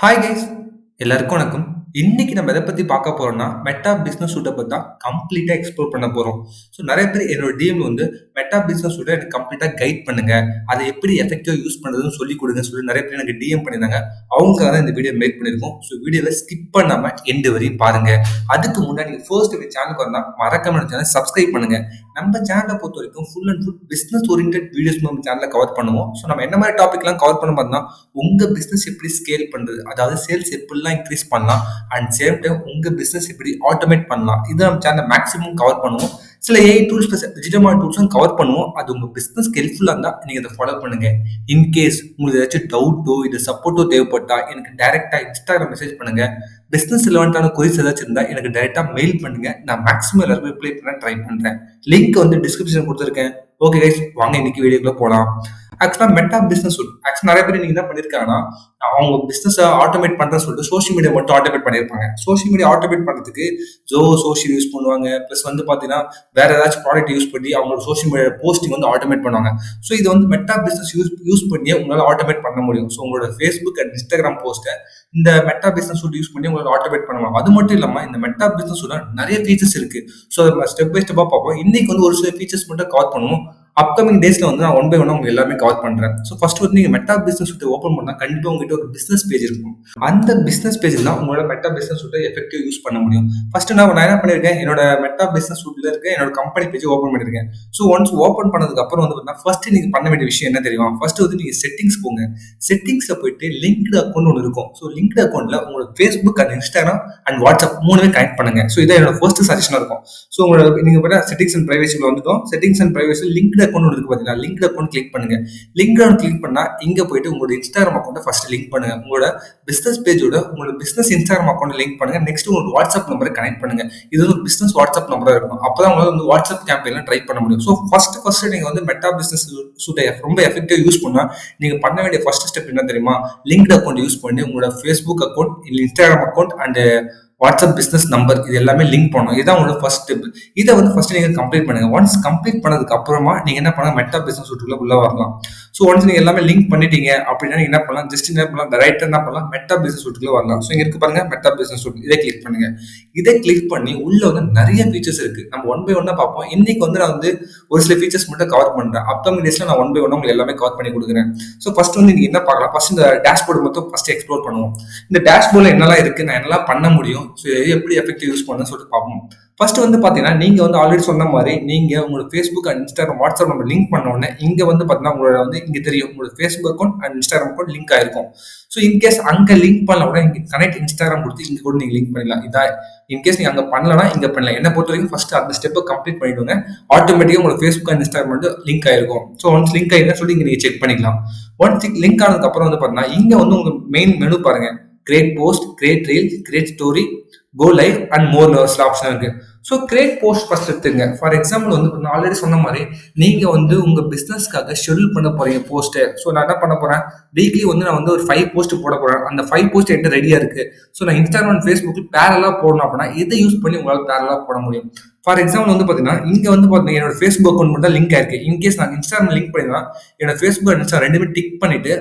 Hi guys, எல்லாருக்கும் வணக்கம். இன்னைக்கு நம்ம எதை பத்தி பார்க்க போறோம்னா மெட்டா பிசினஸ் சூட்டை பத்தி தான் கம்ப்ளீட்டா எக்ஸ்ப்ளோர் பண்ண போறோம். ஸோ நிறைய பேர் என்னோட டிஎம் வந்து மெட்டா பிசினஸ் சூட்டை எனக்கு கம்ப்ளீட்டா கைட் பண்ணுங்க, அதை எப்படி எஃபெக்டிவா யூஸ் பண்றதுன்னு சொல்லி கொடுங்கன்னு சொல்லி நிறைய பேர் எனக்கு டிஎம் பண்ணியிருந்தாங்க. அவங்களுக்காக தான் இந்த வீடியோ மேக் பண்ணியிருக்கோம். ஸோ வீடியோவை ஸ்கிப் பண்ணாம எண்டு வரையும் பாருங்க. அதுக்கு முன்னாடி ஃபர்ஸ்ட் இந்த சேனலுக்கு வந்தா மறக்காம சேனல் சப்ஸ்கிரைப் பண்ணுங்க. நம்ம சேனலை பொறுத்த வரைக்கும் full and full business oriented videos நம்ம சேனலில் கவர் பண்ணுவோம். ஸோ நம்ம என்ன மாதிரி டாபிக்லாம் கவர் பண்ண பார்த்தோம்னா உங்க பிசினஸ் எப்படி ஸ்கேல் பண்றது, அதாவது சேல்ஸ் எப்படிலாம் இன்க்ரீஸ் பண்ணலாம் அண்ட் சேம் டைம் உங்க பிசினஸ் எப்படி ஆட்டோமேட் பண்ணலாம், இது நம்ம சேனல் மேக்ஸிமம் கவர் பண்ணுவோம். சில ஏஐ டூல்ஸ் ப்ளஸ் டிஜிட்டல் டூல்ஸும் கவர் பண்ணுவோம். அது உங்க பிசினஸ் ஹெல்ப்ஃபுல்லாக இருந்தால் நீங்க அதை ஃபாலோ பண்ணுங்க. இன்கேஸ் உங்களுக்கு ஏதாச்சும் டவுட்டோ இது சப்போர்ட்டோ தேவைப்பட்டா எனக்கு டைரக்டா இன்ஸ்டாகிராம் மெசேஜ் பண்ணுங்க. பிசினஸ் ரிலவெண்டான கொரிஸ் ஏதாச்சும் இருந்தால் எனக்கு டைரக்டா மெயில் பண்ணுங்க. நான் மேக்ஸிமம் எல்லாருக்கும் ரிப்ளை பண்ண ட்ரை பண்றேன். லிங்க் வந்து டிஸ்கிரிப்ஷன் கொடுத்துருக்கேன். ஓகே கைஸ், வாங்க இன்னைக்கு வீடியோக்குள்ள போகலாம். ஆக்சுவலா மெட்டா பிசினஸ் ஆக்சுவலா நிறைய பேர் நீங்க என்ன பண்ணிருக்காங்கன்னா அவங்க பிசினஸ் ஆட்டோமேட் பண்றேன்னு சொல்லிட்டு சோஷியல் மீடியா மட்டும் ஆட்டோமேட் பண்ணிருப்பாங்க. சோஷியல் மீடியா ஆட்டோமேட் பண்றதுக்கு சோஷியல் யூஸ் பண்ணுவாங்க. பிளஸ் வந்து பாத்தீங்கன்னா வேற ஏதாச்சும் ப்ராடக்ட் யூஸ் பண்ணி அவங்களோட சோஷியல் மீடியா போஸ்டிங் வந்து ஆட்டோமேட் பண்ணுவாங்க. ஸோ இது வந்து மெட்டா பிசினஸ் யூஸ் பண்ணி உங்களால ஆட்டோமேட் பண்ண முடியும். ஸோ உங்களோட ஃபேஸ்புக் அண்ட் இன்ஸ்டாகிராம் போஸ்ட்டை இந்த மெட்டா பிசினஸ் யூஸ் பண்ணி உங்களால ஆட்டோமேட் பண்ணலாம். அது மட்டும் இல்லாம இந்த மெட்டா பிசினஸ் நிறைய ஃபீச்சர்ஸ் இருக்கு. ஸோ ஸ்டெப் பை ஸ்டெப்பா பார்ப்போம். இன்னைக்கு வந்து ஒரு சில ஃபீச்சர்ஸ் மட்டும் கவர் பண்ணுவோம். அப்கமிங் டேஸ்ல வந்து நான் ஒன் பை ஒன் உங்களுக்கு எல்லாமே கவர் பண்றேன். ஸோ ஃபர்ஸ்ட் வந்து நீங்க மெட்டா பிசினஸ் சூட்டை ஓப்பன் பண்ணா கண்டிப்பா உங்ககிட்ட ஒரு பிசினஸ் பேஜ் இருக்கும். அந்த பிசினஸ் பேஜ் தான் உங்களோட மெட்டா பிசினஸ் சூட்டை எஃபெக்டிவ் யூஸ் பண்ண முடியும். ஃபர்ஸ்ட் நான் என்ன பண்ணிருக்கேன், என்னோட மெட்டா பிசினஸ் சூட்ல இருக்க என்னோட கம்பெனி பேஜ் ஓப்பன் பண்ணிருக்கேன். ஸோ ஒன்ஸ் ஓப்பன் பண்ணதுக்கு அப்புறம் வந்து பார்த்தீங்கன்னா ஃபர்ஸ்ட் நீங்க பண்ண வேண்டிய விஷயம் என்ன தெரியுமா? ஃபர்ஸ்ட் வந்து நீங்க செட்டிங்ஸ் போங்க. செட்டிங்ஸ்ல போயிட்டு லிங்க்டு அக்கௌண்ட் ஒன்று இருக்கும். ஸோ லிங்க்டு அக்கௌண்ட்ல உங்களோட Facebook and Instagram and WhatsApp மூணுமே கனெக்ட் பண்ணுங்க. ஸோ இதான் என்னோட ஃபர்ஸ்ட் சஜஷன் இருக்கும். ஸோ உங்களோட நீங்க செட்டிங்ஸ் அண்ட் பிரைவசிக்குள்ள வந்துட்டோம். Settings and privacy linked account இருக்கு பார்த்தீங்கன்னா லிங்க்டு அக்கௌண்ட் கிளிக் பண்ணுங்க. லிங்க்டு அக்கௌண்ட் கிளிக் பண்ணா இங்க போயிட்டு உங்களோட இன்ஸ்டாகிராம் அக்கௌண்ட்டை ஃபர்ஸ்ட் லிங்க் பண்ணுங்க. உங்களோட பிசினஸ் பேஜோட உங்களோட பிசினஸ் இன்ஸ்டாகிராம் அக்கௌண்ட் லிங்க் பண்ணுங்க. நெக்ஸ்ட் உங்களோட வாட்ஸ்அப் நம்பரை கனெக்ட் பண்ணுங்க. இது வந்து பிசினஸ் வாட்ஸ்அப் நம்பரா இருக்கணும். அப்பதான் உங்களால வந்து வாட்ஸ்அப் கேம்பெயின்ல ட்ரை பண்ண முடியும். ஸோ ஃபர்ஸ்ட் நீங்க வந்து மெட்டா பிசினஸ் சூட்டை ரொம்ப எஃபெக்டிவ் யூஸ் பண்ணா நீங்க பண்ண வேண்டிய ஃபர்ஸ்ட் ஸ்டெப் என்ன தெரியுமா? லிங்க்டு அக்கௌண்ட் யூஸ் பண்ணி உங்களோட Facebook account, Instagram account and WhatsApp business number இது எல்லாமே லிங்க் பண்ணணும். இதுதான் உங்களோட ஃபர்ஸ்ட் ஸ்டெப். இதை வந்து ஃபர்ஸ்ட் நீங்க கம்ப்ளீட் பண்ணுங்க. ஒன்ஸ் கம்ப்ளீட் பண்ணதுக்கு அப்புறமா நீங்க என்ன பண்ணலாம், மெட்டா பிசினஸ் சூட்டுக்குள்ள உள்ள வரலாம். ஸோ ஒன்ஸ் நீங்க எல்லாமே லிங்க் பண்ணிட்டீங்க அப்படின்னா நீங்க என்ன பண்ணலாம், ஜஸ்ட் என்ன பண்ணலாம், டைரக்டா என்ன பண்ணலாம், மெட்டா பிசினஸ் சூட்டுக்குள்ள வரலாம். ஸோ இங்க இருக்கு பாருங்க மெட்டா பிசினஸ் சூட், இதை கிளிக் பண்ணுங்க. இதை கிளிக் பண்ணி உள்ள வந்து நிறைய ஃபீச்சர்ஸ் இருக்கு. நம்ம ஒன் பை ஒன்னா பார்ப்போம். இன்னைக்கு வந்து நான் வந்து ஒரு சில ஃபீச்சர்ஸ் மட்டும் கவர் பண்றேன். அப்கமிங் டேஸ்ல நான் ஒன் பை ஒன்னா உங்களுக்கு எல்லாமே கவர் பண்ணி கொடுக்குறேன். ஸோ ஃபர்ஸ்ட் வந்து நீங்க என்ன பார்க்கலாம், ஃபர்ஸ்ட் இந்த டேஷ்போர்டு மட்டும் ஃபர்ஸ்ட் எக்ஸ்ப்ளோர் பண்ணுவோம். இந்த டேஷ்போர்ட்ல என்னெல்லாம் இருக்கு, நான் என்னெல்லாம் பண்ண முடியும், ஸோ எப்படி எஃபெக்டிவ் யூஸ் பண்ணணும்னு சொல்லிட்டு பார்ப்போம். ஃபர்ஸ்ட் வந்து பாத்தீங்கன்னா நீங்க வந்து ஆல்ரெடி சொன்ன மாதிரி நீங்க உங்களோட ஃபேஸ்புக் அண்ட் இன்ஸ்டாகிராம் வாட்ஸ்அப் நம்ம லிங்க் பண்ண உடனே இங்க வந்து பாத்தீங்கன்னா உங்களோட வந்து இங்க தெரியும் உங்களோட Facebook account and Instagram account link ஆயிருக்கும். ஸோ இன்கேஸ் அங்க லிங்க் பண்ணல கூட இங்க கனெக்ட் இன்ஸ்டாகிராம் கொடுத்து இங்க கூட நீங்க லிங்க் பண்ணிடலாம். இதான் இன்கேஸ் நீங்க அங்க பண்ணலன்னா இங்க பண்ணலாம். என்ன பொறுத்த வரைக்கும் ஃபர்ஸ்ட் அந்த ஸ்டெப்பை கம்ப்ளீட் பண்ணிடுங்க. ஆட்டோமேட்டிக்கா உங்களோட ஃபேஸ்புக் அண்ட் இன்ஸ்டாகிராம் வந்து லிங்க் ஆயிருக்கும். ஸோ ஒன்ஸ் லிங்க் ஆயிருந்தா சொல்லி இங்க நீங்க செக் பண்ணிக்கலாம். ஒன்ஸ் லிங்க் ஆனதுக்கு அப்புறம் வந்து பாத்தீங்கன்னா இங்க வந்து உங்க மெயின் மெனு பாருங்க. Create post, create reels, create story, go live and more option இருக்கு. ஸோ கிரியேட் போஸ்ட் ஃபர்ஸ்ட் எடுத்துங்க. ஃபார் எக்ஸாம்பிள் வந்து நான் ஆல்ரெடி சொன்ன மாதிரி நீங்க வந்து உங்க பிசினஸ்க்காக ஷெட்யூல் பண்ண போறீங்க போஸ்ட். ஸோ நான் என்ன பண்ண போறேன், வீக்லி வந்து நான் வந்து ஒரு 5 போஸ்ட் போட போறேன். அந்த 5 போஸ்ட் என்கிட்ட ரெடியா இருக்கு. ஸோ நான் இன்ஸ்டாகிராம் ஃபேஸ்புக்கில் பேரலா போடணும் அப்படின்னா இதை யூஸ் பண்ணி உங்களால் பேரலா போட முடியும். ஃபார் எக்ஸாம்பிள் வந்து பாத்தீங்கன்னா இங்க வந்து பாத்தீங்கன்னா என்னோட ஃபேஸ்புக் அக்கௌண்ட் மட்டும் லிங்க் ஆயிருக்கு. இன்கேஸ் நான் இன்ஸ்டாகிராம் லிங்க் பண்ணினா என்னோட ஃபேஸ்புக் அண்ட் இன்ஸ்டா ரெண்டுமே டிக் பண்ணிட்டு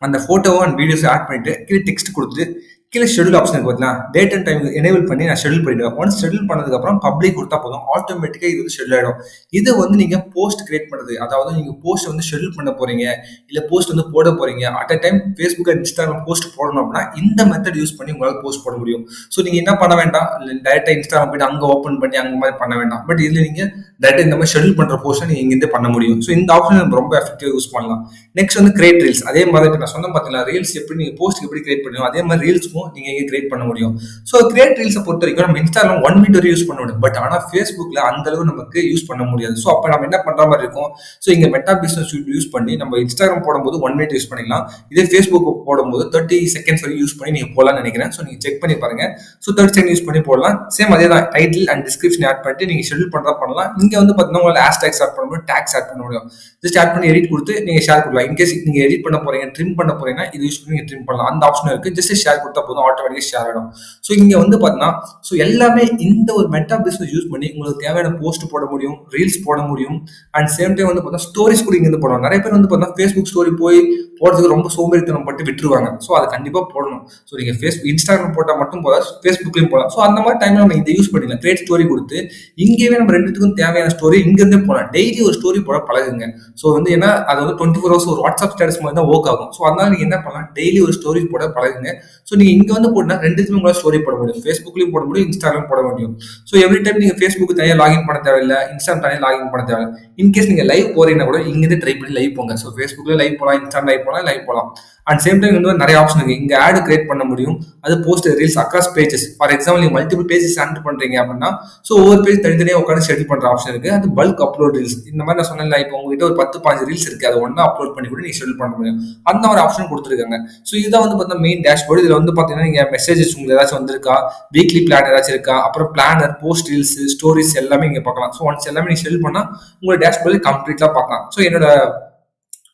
அந்த போட்டோவும் அண்ட் வீடியோஸ் ஆட் பண்ணிட்டு கீழே டெக்ஸ்ட் கொடுத்துட்டு கீழே ஷெட்யூல் ஆப்ஷன் இருக்கு பார்த்தீங்கன்னா டேட் அண்ட் டைம் எனேபிள் பண்ணி நான் ஷெட்யூல் பண்ணிடுவேன். ஒன்ஸ் ஷெட்யூல் பண்ணதுக்கு அப்புறம் பப்ளிக் கொடுத்தா போதும், ஆட்டோமேட்டிக்கா இது வந்து ஷெட்யூல் ஆயிடும். இது வந்து நீங்க போஸ்ட் கிரியேட் பண்றது, அதாவது நீங்க போஸ்ட் வந்து ஷெட்யூல் பண்ண போறீங்க இல்ல போஸ்ட் வந்து போட போறீங்க at a time Facebook and Instagram post போடணும் அப்படின்னா இந்த மெத்தட் யூஸ் பண்ணி உங்களால் போஸ்ட் போட முடியும். ஸோ நீங்க என்ன பண்ண வேண்டாம், டைரக்டா இன்ஸ்டாகிராம் போயிட்டு அங்க ஓப்பன் பண்ணி அங்க மாதிரி பண்ண வேண்டாம். பட் இதுல நீங்க டைரக்டா இந்த மாதிரி ஷெட்யூல் பண்ற போஸ்ட் நீங்க இங்கிருந்து பண்ண முடியும். ஸோ இந்த ஆப்ஷன் நம்ம ரொம்ப எஃபெக்டிவா யூஸ் பண்ணலாம். நெக்ஸ்ட் வந்து கிரியேட் ரீல்ஸ். அதே மாதிரி நான் சொன்ன பார்த்தீங்கன்னா ரீல்ஸ் எப்படி நீங்க போஸ்ட் எப்படி கிரியேட் பண்ணுவோம் அதே மாதிரி ரீல்ஸ்க்கும் நீங்க இங்க கிரியேட் பண்ண முடியும். ஸோ கிரியேட் ரீல்ஸை பொறுத்த வரைக்கும் நம்ம இன்ஸ்டாகிராம் 1 மினிட் வரை யூஸ் பண்ண முடியும். பட் ஆனால் ஃபேஸ்புக்ல அந்த அளவு நமக்கு யூஸ் பண்ண முடியாது. ஸோ அப்போ நம்ம என்ன பண்ற மாதிரி இருக்கும், ஸோ இங்க மெட்டா பிசினஸ் யூஸ் பண்ணி நம்ம இன்ஸ்டாகிராம் போடும்போது 1 மினிட் யூஸ் பண்ணிக்கலாம். இதே ஃபேஸ்புக் போடும்போது 30 செகண்ட்ஸ் வரை யூஸ் பண்ணி நீங்க போடலாம்னு நினைக்கிறேன். ஸோ நீங்க செக் பண்ணி பாருங்க. ஸோ 30 செகண்ட் யூஸ் பண்ணி போடலாம். சேம் அதே தான், டைட்டில் அண்ட் டிஸ்கிரிப்ஷன் ஆட் பண்ணிட்டு நீங்க ஷெட்யூல் பண்றா பண்ணலாம். இங்க வந்து பாத்தீங்கன்னா உங்களால ஹேஷ்டேக்ஸ் ஆட் பண்ண முடியும், டேக்ஸ் ஆட் பண்ண முடியும். ஜஸ்ட் ஆட் பண்ணி எடிட் கொடுத்து நீங்க ஷேர் கொடுக்கலாம். இன்கேஸ் நீங்க எடிட் பண்ண போறீங்க, ட்ரிம் பண்ண போறீங்கன்னா இது யூஸ் பண்ணி நீங்க ட்ரிம் பண்ணலாம். அந்த ஆப்ஷன் இருக்கு. ஜஸ்ட் ஷேர் கொடுத்தா போதும். போதும் ஆட்டோமேட்டிக்காக ஷேர் ஆகிடும். ஸோ இங்கே வந்து பார்த்தீங்கன்னா ஸோ எல்லாமே இந்த ஒரு மெட்டா பிஸ்னஸ் யூஸ் பண்ணி உங்களுக்கு தேவையான போஸ்ட் போட முடியும், ரீல்ஸ் போட முடியும். அண்ட் சேம் டைம் வந்து பார்த்தீங்கன்னா ஸ்டோரிஸ் கூட இங்கே போடுவாங்க. நிறைய பேர் வந்து பார்த்தீங்கன்னா ஃபேஸ்புக் ஸ்டோரி போய் போடுறதுக்கு ரொம்ப சோம்பேறித்தனம் பட்டு விட்டுருவாங்க. ஸோ அதை கண்டிப்பாக போடணும். ஸோ நீங்கள் இன்ஸ்டாகிராம் போட்டால் மட்டும் போதா, ஃபேஸ்புக்லையும் போடலாம். ஸோ அந்த மாதிரி டைம்ல நம்ம இதை யூஸ் பண்ணிக்கலாம். கிரியேட் ஸ்டோரி கொடுத்து இங்கேயே நம்ம ரெண்டுத்துக்கும் தேவையான ஸ்டோரி இங்கேருந்தே போகலாம். டெய்லி ஒரு ஸ்டோரி போட பழகுங்க. ஸோ வந்து ஏன்னா அது வந்து 24 ஹவர்ஸ் ஒரு வாட்ஸ்அப் ஸ்டேட்டஸ் மாதிரி தான் ஒர்க் ஆகும். ஸோ அதனால நீங்கள் என்ன பண்ணலாம், டெய்லி ஒரு ஸ்டோரி போட பழகுங்க. ஸோ நீங்கள் இங்கே வந்து போட்டால் ரெண்டுத்துக்கும் உங்களால் ஸ்டோரி போட முடியும். ஃபேஸ்புக்லையும் போட முடியும், இன்ஸ்டாகிராம் போட முடியும். ஸோ எவ்ரி டைம் நீங்கள் ஃபேஸ்புக் தனியாக லாகின் பண்ண தேவையில்லை, இன்ஸ்டாகிராம் தனியாக லாகின் பண்ண தேவையில்லை. இன்கேஸ் நீங்கள் லைவ் போறீங்கன்னா கூட இங்கேருந்து ட்ரை பண்ணி லைவ் போங்க. ஸோ ஃபேஸ்புக்கில் லைவ் போகலாம், இன்ஸ்டாகிராம் லைவ் போகலாம், லைவ் போகலாம். அண்ட் சேம் டைம் வந்து நிறைய ஆப்ஷன் இருக்கு. இங்க ஆட் கிரியேட் பண்ண முடியும். அது post reels across pages. For example நீங்க மல்டிபிள் பேஜஸ் ஹேண்டில் பண்றீங்க அப்படின்னா ஸோ ஒவ்வொரு பேஜ் தனித்தனியாக உட்காந்து ஷெட்யூல் பண்ற ஆப்ஷன் இருக்கு. அது பல்க் அப்லோட் ரீல்ஸ். இந்த மாதிரி நான் சொன்னேன், இப்போ உங்ககிட்ட ஒரு 10-15 ரீல்ஸ் இருக்கு, அதை ஒன்னா அப்லோட் பண்ணி கூட நீங்க ஷெட்யூல் பண்ண முடியும். அந்த ஒரு ஆப்ஷன் கொடுத்துருக்காங்க. ஸோ இதான் வந்து பார்த்தீங்கன்னா மெயின் டேஷ்போர்டு. இதுல வந்து பார்த்தீங்கன்னா நீங்க மெசேஜஸ் உங்களுக்கு ஏதாச்சும் வந்திருக்கா, வீக்லி பிளான் ஏதாச்சும் இருக்கா, அப்புறம் பிளானர், போஸ்ட் ரீல்ஸ், ஸ்டோரிஸ் எல்லாமே இங்க பார்க்கலாம். ஸோ ஒன்ஸ் எல்லாமே நீங்க ஷெட்யூல் பண்ணா உங்களோட டேஷ்போர்டு கம்ப்ளீட்டா பார்க்கலாம். ஸோ என்னோட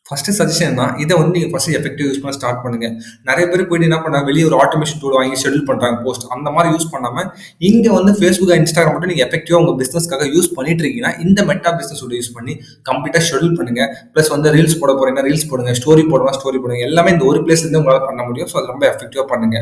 ஃபர்ஸ்ட் சஜஷன் தான், இதை வந்து நீங்கள் ஃபர்ஸ்ட் எஃபெக்டிவ் யூஸ் பண்ண ஸ்டார்ட் பண்ணுங்க. நிறைய பேர் போயிட்டு என்ன பண்ணாங்க, வெளியே ஒரு ஆட்டோமேஷன் டூல் வாங்கி ஷெட்யூல் பண்ணுறாங்க போஸ்ட். அந்த மாதிரி யூஸ் பண்ணாமல் இங்கே வந்து ஃபேஸ்புக், இன்ஸ்டாகிராம் மட்டும் நீங்கள் எஃபெக்டிவாக உங்கள் பிஸ்னஸ்க்காக யூஸ் பண்ணிட்டு இருக்கீங்கன்னா இந்த மெட்டா பிஸ்னஸ் யூஸ் பண்ணி கம்ப்ளீட்டாக ஷெட்யூல் பண்ணுங்க. ப்ளஸ் வந்து ரீல்ஸ் போட போறீங்கன்னா ரீல்ஸ் போடுங்க, ஸ்டோரி போடுங்க, ஸ்டோரி போடுங்க. எல்லாமே இந்த ஒரு பிளேஸ்லேருந்து உங்களால் பண்ண முடியும். ஸோ அது ரொம்ப எஃபெக்டிவாக பண்ணுங்க.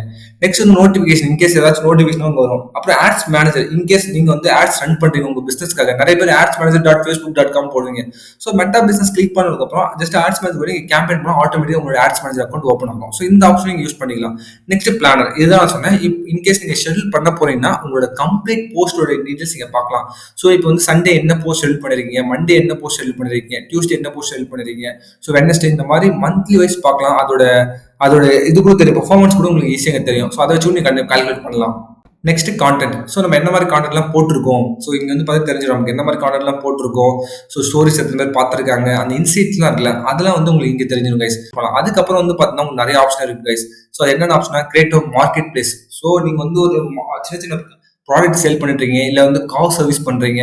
நெக்ஸ்ட் வந்து நோட்டிஃபிகேஷன். இன்கேஸ் ஏதாச்சும் நோட்டிஃபிகேஷன் வரும். அப்புறம் ஆட்ஸ் மேனேஜர். இன்கேஸ் நீங்கள் வந்து ஆட்ஸ் ரன் பண்ணுறீங்க உங்கள் பிஸ்னஸ்க்காக, நிறைய பேர் ஆட்ஸ் மேனேஜர் .facebook.com போடுவீங்க. ஸோ மெட்டா பிஸ்னஸ் கிளிக் பண்ணதுக்கப்புறம் ஜஸ்ட் ஆட்ஸ் மேனேஜர் போய் கேம்பெயின் ஆட்டோமேட்டிக்கா உங்களோட ஆட்ஸ் மேனேஜர் அக்கௌண்ட் ஓப்பன் ஆகும். ஸோ இந்த ஆப்ஷன் நீங்க யூஸ் பண்ணிக்கலாம். Next planar. இதுதான் நான் சொன்னேன். இன்கேஸ் நீங்க ஷெட்யூல் பண்ண போறீங்கன்னா உங்களோட கம்ப்ளீட் போஸ்டோட டீடைல்ஸ் நீங்க பார்க்கலாம். ஸோ இப்போ வந்து சண்டே என்ன போஸ்ட் ஷெட்யூல் பண்ணிருக்கீங்க, மண்டே என்ன போஸ்ட் ஷெட்யூல் பண்ணிருக்கீங்க, டியூஸ்டே என்ன போஸ்ட் ஷெட்யூல் பண்ணிருக்கீங்க, ஸோ வெட்னஸ்டே, இந்த மாதிரி மந்த்லி வைஸ் பார்க்கலாம். அதோட அதோட இது கூட தெரியும், பெர்ஃபார்மன்ஸ் கூட உங்களுக்கு ஈஸியாக தெரியும். ஸோ அதை வச்சு நீங்க கால்குலேட் பண்ணலாம். Next content. ஸோ நம்ம என்ன மாதிரி கான்டென்ட்லாம் போட்டிருக்கோம், ஸோ இங்கே வந்து பார்த்து தெரிஞ்சிடும் நமக்கு என்ன மாதிரி கான்டென்ட்லாம் போட்டிருக்கோம். ஸோ ஸ்டோரிஸ் எத்தனை பேர் பார்த்துருக்காங்க, அந்த இன்சைட்ஸ்லாம் இருக்குல்ல, அதெல்லாம் வந்து உங்களுக்கு இங்கே தெரிஞ்சிடும் கைஸ். அதுக்கப்புறம் வந்து பார்த்தீங்கன்னா உங்களுக்கு நிறைய ஆப்ஷன் இருக்கு கைஸ். ஸோ அது என்னென்ன ஆப்ஷனா, கிரியேட் மார்க்கெட் பிளேஸ். ஸோ நீங்கள் வந்து ஒரு சின்ன சின்ன ப்ராடக்ட் சேல் பண்ணிட்டுருங்க, இல்லை வந்து கார் சர்வீஸ் பண்ணுறீங்க,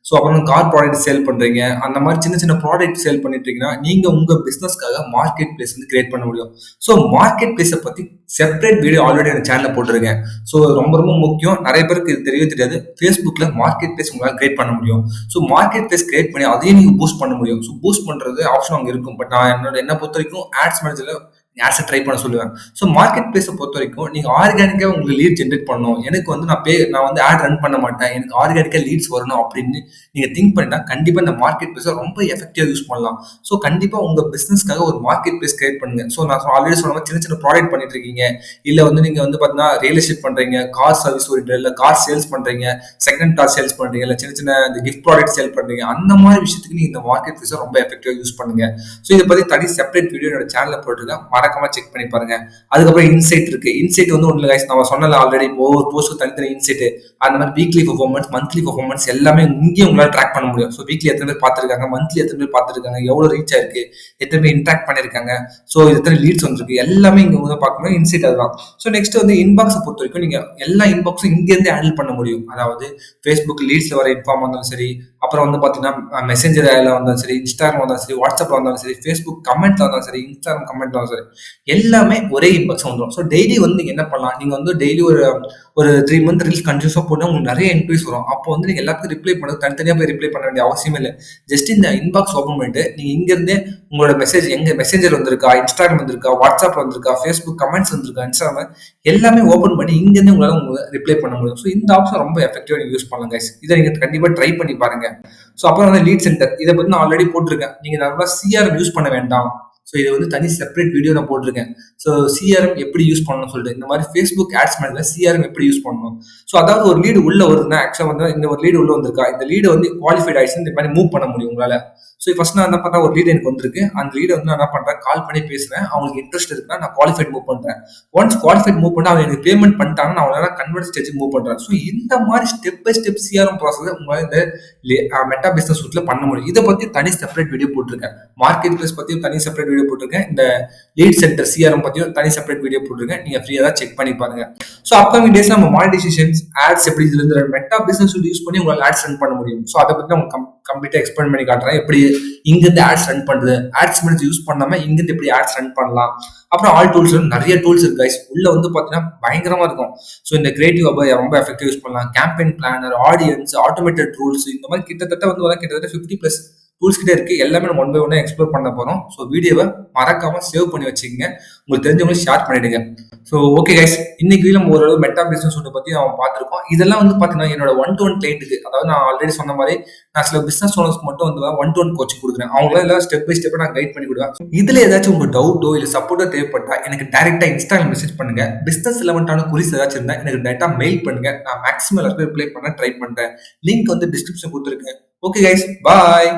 ஸோ அப்புறம் கார் ப்ராடக்ட் சேல் பண்ணுறீங்க, அந்த மாதிரி சின்ன சின்ன ப்ராடக்ட் சேல் பண்ணிட்டு இருக்கீங்கன்னா நீங்கள் உங்கள் பிஸ்னஸ்க்காக மார்க்கெட் பிளேஸ் வந்து கிரியேட் பண்ண முடியும். ஸோ மார்க்கெட் பிளேஸை பற்றி செப்பரேட் வீடியோ ஆல்ரெடி எனக்கு சேனலில் போட்டிருக்கேன். ஸோ ரொம்ப ரொம்ப முக்கியம், நிறைய பேருக்கு இது தெரியவே தெரியாது. ஃபேஸ்புக்கில் மார்க்கெட் பிளேஸ் உங்களால் கிரியேட் பண்ண முடியும். ஸோ மார்க்கெட் பிளேஸ் கிரியேட் பண்ணி அதையும் நீங்கள் பூஸ்ட் பண்ண முடியும். ஸோ பூஸ்ட் பண்ணுறது ஆப்ஷன் அங்கே இருக்கும். பட் நான் என்ன பொறுத்த வரைக்கும் ஆட்ஸ் மேனேஜரில் ஆட்ஸை ட்ரை பண்ண சொல்லுவேன். ஸோ மார்க்கெட் பிளேஸை பொறுத்த வரைக்கும் நீங்கள் ஆர்கானிக்காக உங்களுக்கு லீட் ஜென்ரேட் பண்ணணும். எனக்கு வந்து நான் வந்து ஆட் ரன் பண்ண மாட்டேன், எனக்கு ஆர்கானிக்காக லீட்ஸ் வரணும் அப்படின்னு நீங்கள் திங்க் பண்ணினா கண்டிப்பாக இந்த மார்க்கெட் பிளேஸை ரொம்ப எஃபெக்டிவாக யூஸ் பண்ணலாம். ஸோ கண்டிப்பாக உங்கள் பிஸ்னஸ்க்காக ஒரு மார்க்கெட் பிளேஸ் கிரியேட் பண்ணுங்க. ஸோ நான் ஆல்ரெடி சொன்ன மாதிரி சின்ன சின்ன ப்ராடக்ட் பண்ணிட்டு இருக்கீங்க, இல்லை வந்து நீங்கள் வந்து பார்த்தீங்கன்னா ரியல் எஸ்டேட் பண்ணுறீங்க, கார் சர்வீஸ் ஓரியன்ட், இல்லை கார் சேல்ஸ் பண்ணுறீங்க, செகண்ட் கார் சேல்ஸ் பண்ணுறீங்க, இல்லை சின்ன சின்ன இந்த கிஃப்ட் ப்ராடக்ட் சேல் பண்ணுறீங்க, அந்த மாதிரி விஷயத்துக்கு நீங்கள் இந்த மார்க்கெட் பிளேஸை ரொம்ப எஃபெக்டிவாக யூஸ் பண்ணுங்க. ஸோ இதை பற்றி தனி செப்பரேட் வீடியோ என்னோட சேனலில் போட்டுருக்கேன், மறக்காம செக் பண்ணி பாருங்க. அதுக்கப்புறம் இன்சைட் இருக்கு. இன்சைட் வந்து ஒன்று கைஸ், நம்ம சொன்னல ஆல்ரெடி, ஒவ்வொரு போஸ்ட் தனித்தனி இன்சைட், அந்த மாதிரி வீக்லி பெர்ஃபார்மன்ஸ், மந்த்லி பெர்ஃபார்மன்ஸ் எல்லாமே இங்கேயும் உங்களால் ட்ராக் பண்ண முடியும். ஸோ வீக்லி எத்தனை பேர் பார்த்துருக்காங்க, மந்த்லி எத்தனை பேர் பார்த்துருக்காங்க, எவ்வளோ ரீச் ஆயிருக்கு, எத்தனை பேர் இன்ட்ராக்ட் பண்ணியிருக்காங்க, ஸோ எத்தனை லீட்ஸ் வந்துருக்கு, எல்லாமே இங்கே வந்து பார்க்கணும். இன்சைட் அதுதான். ஸோ நெக்ஸ்ட் வந்து இன்பாக்ஸை பொறுத்த வரைக்கும் நீங்கள் எல்லா இன்பாக்ஸும் இங்கேருந்து ஹேண்டில் பண்ண முடியும். அதாவது ஃபேஸ்புக் லீட்ஸில் வர இன்ஃபார்ம் வந்தாலும் சரி, அப்புறம் வந்து பார்த்தீங்கன்னா மெசேஞ்சர் வந்தாலும் சரி, இன்ஸ்டாகிராம் வந்தாலும் சரி, வாட்ஸ்அப்ல வந்தாலும் சரி, ஃபேஸ்புக் கமெண்ட்ல வந்தாலும் சரி, இன்ஸ்டாகிராம் கமெண்ட்ல வந்தாலும் சரி, எல்லாமே ஒரே இன்பாக்ஸ் வந்துடும். ஸோ டெய்லி வந்து நீங்கள் என்ன பண்ணலாம், நீங்கள் வந்து டெய்லி ஒரு 3 மந்த் ரீல்ஸ் கண்டினியூஸாக போட்டு உங்களுக்கு நிறைய என்கொயரிஸ் வரும். அப்போ வந்து நீங்கள் எல்லாத்துக்கும் ரிப்ளை பண்ண தனித்தனியாக போய் ரிப்ளை பண்ண வேண்டிய அவசியமே இல்லை. ஜஸ்ட் இந்த இன்பாக்ஸ் ஓப்பன் பண்ணிட்டு நீங்கள் இங்கேருந்தே உங்களோட மெசேஜ் எங்க மெசேஞ்சர் வந்திருக்கா, இன்ஸ்டாகிராம் வந்திருக்கா, வாட்ஸ்அப் வந்திருக்கா, ஃபேஸ்புக் கமெண்ட்ஸ் வந்திருக்கா, இன்ஸ்டாகிராம் எல்லாமே ஓப்பன் பண்ணி இங்கேருந்து உங்களால் ரிப்ளை பண்ண முடியும். ஸோ இந்த ஆப்ஷன் ரொம்ப எஃபெக்டிவாக நீங்கள் யூஸ் பண்ணலாம் கைஸ். இதை நீங்கள் கண்டிப்பாக ட்ரை பண்ணி பாருங்க. ஸோ அப்புறம் வந்து லீட் சென்டர், இதை பற்றி நான் ஆல்ரெடி போட்டிருக்கேன். நீங்கள் நல்லா சிஆர்எம் யூஸ் பண்ண வேண்டாம். ஸோ இது வந்து தனி செப்பரேட் வீடியோ நான் போட்டிருக்கேன். ஸோ சிஆர்எம் எப்படி யூஸ் பண்ணணும்னு சொல்லிட்டு, இந்த மாதிரி ஃபேஸ்புக் ஆட்ஸ் மேனேஜ்ல சிஆர்எம் எப்படி யூஸ் பண்ணணும். ஸோ அதாவது ஒரு லீடு உள்ள வருதுன்னா, ஆக்சுவலாக வந்து இந்த ஒரு லீடு உள்ள வந்திருக்கா, இந்த லீடு வந்து குவாலிஃபைட் ஆயிடுச்சு, இந்த மாதிரி மூவ் பண்ண முடியும் உங்களால. ஸோ ஃபர்ஸ்ட் நான் என்ன பண்றேன், ஒரு லீடு எனக்கு வந்திருக்கு, அந்த லீடை வந்து நான் என்ன பண்றேன், கால் பண்ணி பேசுறேன். அவங்களுக்கு இன்ட்ரெஸ்ட் இருக்குன்னா நான் குவாலிஃபைட் மூவ் பண்றேன். ஒன்ஸ் குவாலிஃபைட் மூவ் பண்ணா அவங்க எனக்கு பேமெண்ட் பண்ணிட்டாங்கன்னா நான் அவங்களால கன்வெர்ட் ஸ்டேஜுக்கு மூவ் பண்றேன். ஸோ இந்த மாதிரி step by step CRM process உங்களால் இந்த மெட்டா பிசினஸ் சூட்ல பண்ண முடியும். இதை பத்தி தனி செப்பரேட் வீடியோ போட்டிருக்கேன். மார்க்கெட் பிளேஸ் பத்தியும் தனி செப்பரேட் வீடியோ போட்டிருக்கேன். இந்த லீட் சென்டர் சிஆர்எம் பத்தியும் தனி செப்பரேட் வீடியோ போட்டிருக்கேன். நீங்க ஃப்ரீயா தான் செக் பண்ணி பாருங்க. ஸோ அப்கமிங் டேஸ்ல நம்ம மானிட்டைசேஷன்ஸ், ஆட்ஸ் எப்படி இதுல மெட்டா பிசினஸ் யூஸ் பண்ணி உங்களால் ஆட்ஸ் ரன் பண்ண முடியும். ஸோ அதை பத்தி உங்களுக்கு கம்ப்ளீட்டா எக்ஸ்பிளைன் பண்ணி காட்டுறேன். எப்படி இங்கிருந்து ஆட்ஸ் ரன் பண்றது, ஆட்ஸ் மினிட்ஸ் யூஸ் பண்ணாம இங்கிருந்து எப்படி ஆட்ஸ் ரன் பண்ணலாம். அப்புறம் ஆல் டூல்ஸ் நிறைய டூல்ஸ் இருக்கு guys. உள்ள வந்து பாத்தீங்கன்னா பயங்கரமா இருக்கும். ஸோ இந்த கிரியேட்டிவ் ஹப்பை ரொம்ப எஃபெக்டிவ் யூஸ் பண்ணலாம். Campaign planar, audience, automated rules, இந்த மாதிரி கிட்டத்தட்ட வந்து கிட்டத்தட்ட 50+ டூல்ஸ் கிட்டே இருக்கு. எல்லாமே நம்ம ஒன் பை ஒன்னா எக்ஸ்ப்ளோர் பண்ண போறோம். ஸோ வீடியோவை மறக்காம சேவ் பண்ணி வச்சுக்கோங்க. உங்களுக்கு தெரிஞ்சவங்களுக்கு ஷேர் பண்ணிடுங்க. ஸோ ஓகே கைஸ், இன்னைக்கு நம்ம ஓரளவு மெட்டா பிசினஸ் ஒன்று பத்தி நம்ம பார்த்துருக்கோம். இதெல்லாம் வந்து பாத்தீங்கன்னா என்னோட 1-to-1 கிளைண்ட்டுக்கு, அதாவது நான் ஆல்ரெடி சொன்ன மாதிரி நான் சில பிசினஸ் ஓனர்ஸ்க்கு மட்டும் வந்து 1-to-1 கோச்சிங் கொடுக்குறேன். அவங்களாம் எல்லாம் ஸ்டெப் பை ஸ்டெப் நான் கைட் பண்ணி கொடுவேன். இதுல ஏதாச்சும் உங்களுக்கு டவுட்டோ இல்ல சப்போர்ட்டோ தேவைப்பட்டா எனக்கு டைரக்டா இன்ஸ்டால மெசேஜ் பண்ணுங்க. பிசினஸ் ரிலவெண்டான குறிஸ் ஏதாச்சும் இருந்தா எனக்கு டைரக்டா மெயில் பண்ணுங்க. நான் மேக்ஸிமம் எல்லாருக்கும் ரிப்ளை பண்ண ட்ரை பண்றேன். லிங்க் வந்து டிஸ்கிரிப்ஷன் கொடுத்துருக்கேன். ஓகே கைஸ், பாய்.